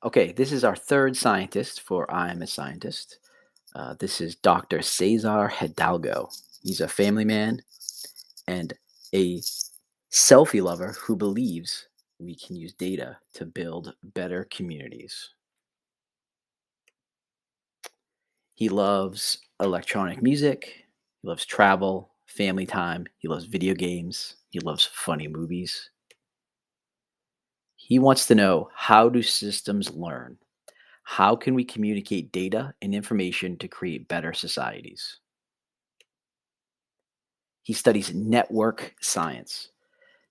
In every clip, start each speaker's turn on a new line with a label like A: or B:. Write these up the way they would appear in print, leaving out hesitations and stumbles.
A: Okay, this is our third scientist for I'm a Scientist. This is Dr. Cesar Hidalgo. He's a family man and a selfie lover who believes we can use data to build better communities. He loves electronic music, he loves travel, family time, he loves video games, he loves funny movies. He wants to know, how do systems learn? How can we communicate data and information to create better societies? He studies network science.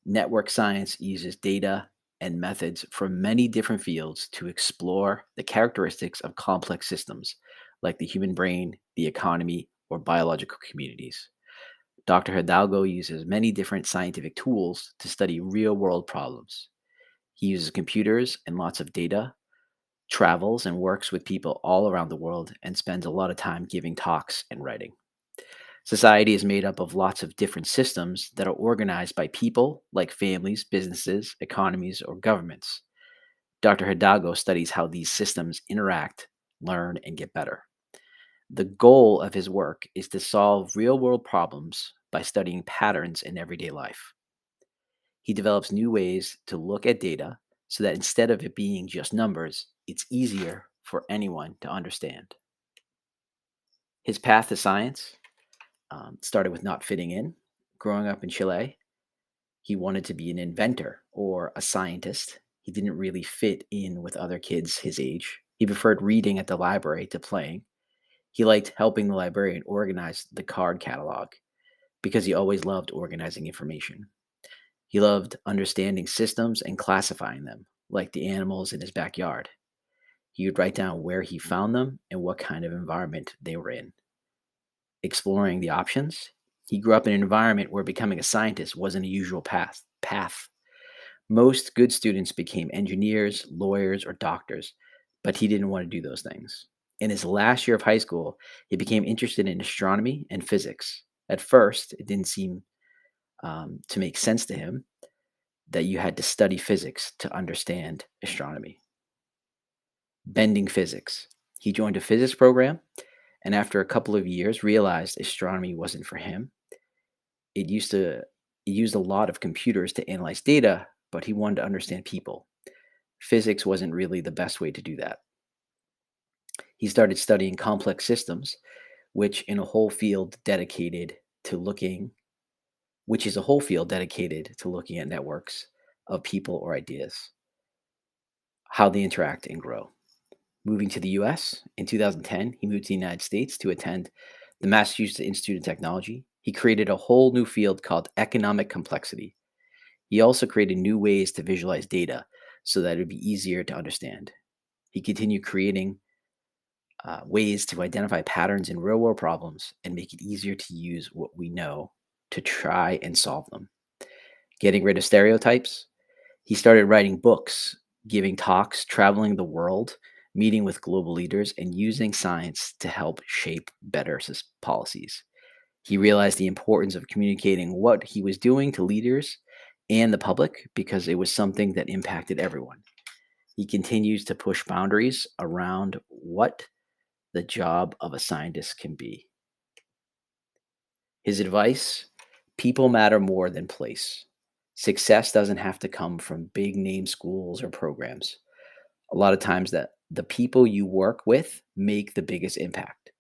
A: Network science uses data and methods from many different fields to explore the characteristics of complex systems like the human brain, the economy, or biological communities. Dr. Hidalgo uses many different scientific tools to study real world problems. He uses computers and lots of data, travels and works with people all around the world, and spends a lot of time giving talks and writing. Society is made up of lots of different systems that are organized by people like families, businesses, economies, or governments. Dr. Hidalgo studies how these systems interact, learn, and get better. The goal of his work is to solve real world problems by studying patterns in everyday life. He develops new ways to look at data so that instead of it being just numbers, it's easier for anyone to understand. His path to science started with not fitting in. Growing up in Chile, he wanted to be an inventor or a scientist. He didn't really fit in with other kids his age. He preferred reading at the library to playing. He liked helping the librarian organize the card catalog because he always loved organizing information. He loved understanding systems and classifying them, like the animals in his backyard. He would write down where he found them and what kind of environment they were in. Exploring the options, he grew up in an environment where becoming a scientist wasn't a usual path. Most good students became engineers, lawyers, or doctors, but he didn't want to do those things. In his last year of high school, he became interested in astronomy and physics. At first, it didn't seem to make sense to him that you had to study physics to understand astronomy. Bending physics. He joined a physics program and after a couple of years realized astronomy wasn't for him. It used to it used a lot of computers to analyze data, but he wanted to understand people. Physics wasn't really the best way to do that. He started studying complex systems, which in a whole field dedicated to looking which is a whole field dedicated to looking at networks of people or ideas, how they interact and grow. Moving to the US in 2010, he moved to the United States to attend the Massachusetts Institute of Technology. He created a whole new field called economic complexity. He also created new ways to visualize data so that it would be easier to understand. He continued creating ways to identify patterns in real world problems and make it easier to use what we know to try and solve them. Getting rid of stereotypes, he started writing books, giving talks, traveling the world, meeting with global leaders, and using science to help shape better policies. He realized the importance of communicating what he was doing to leaders and the public because it was something that impacted everyone. He continues to push boundaries around what the job of a scientist can be. His advice: people matter more than place. Success doesn't have to come from big name schools or programs. A lot of times that the people you work with make the biggest impact.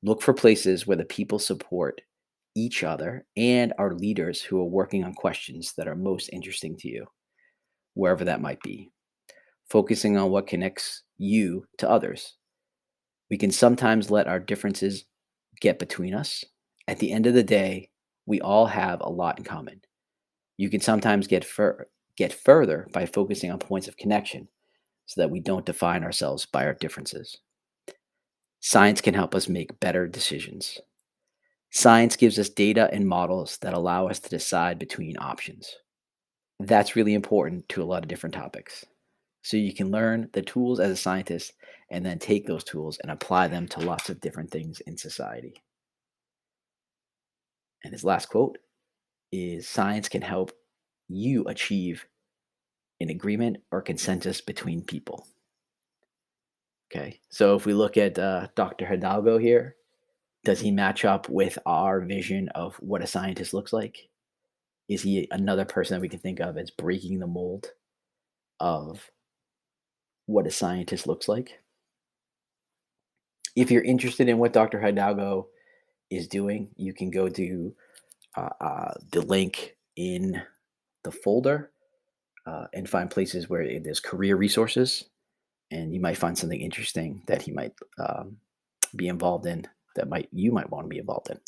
A: Look for places where the people support each other and are leaders who are working on questions that are most interesting to you, wherever that might be. Focusing on what connects you to others. We can sometimes let our differences get between us. At the end of the day, we all have a lot in common. You can sometimes get further by focusing on points of connection so that we don't define ourselves by our differences. Science can help us make better decisions. Science gives us data and models that allow us to decide between options. That's really important to a lot of different topics. So you can learn the tools as a scientist and then take those tools and apply them to lots of different things in society. And his last quote is, science can help you achieve an agreement or consensus between people. Okay. So if we look at Dr. Hidalgo here, does he match up with our vision of what a scientist looks like? Is he another person that we can think of as breaking the mold of what a scientist looks like? If you're interested in what Dr. Hidalgo is doing, you can go to the link in the folder and find places where there's career resources, and you might find something interesting that he might be involved in that might you might want to be involved in.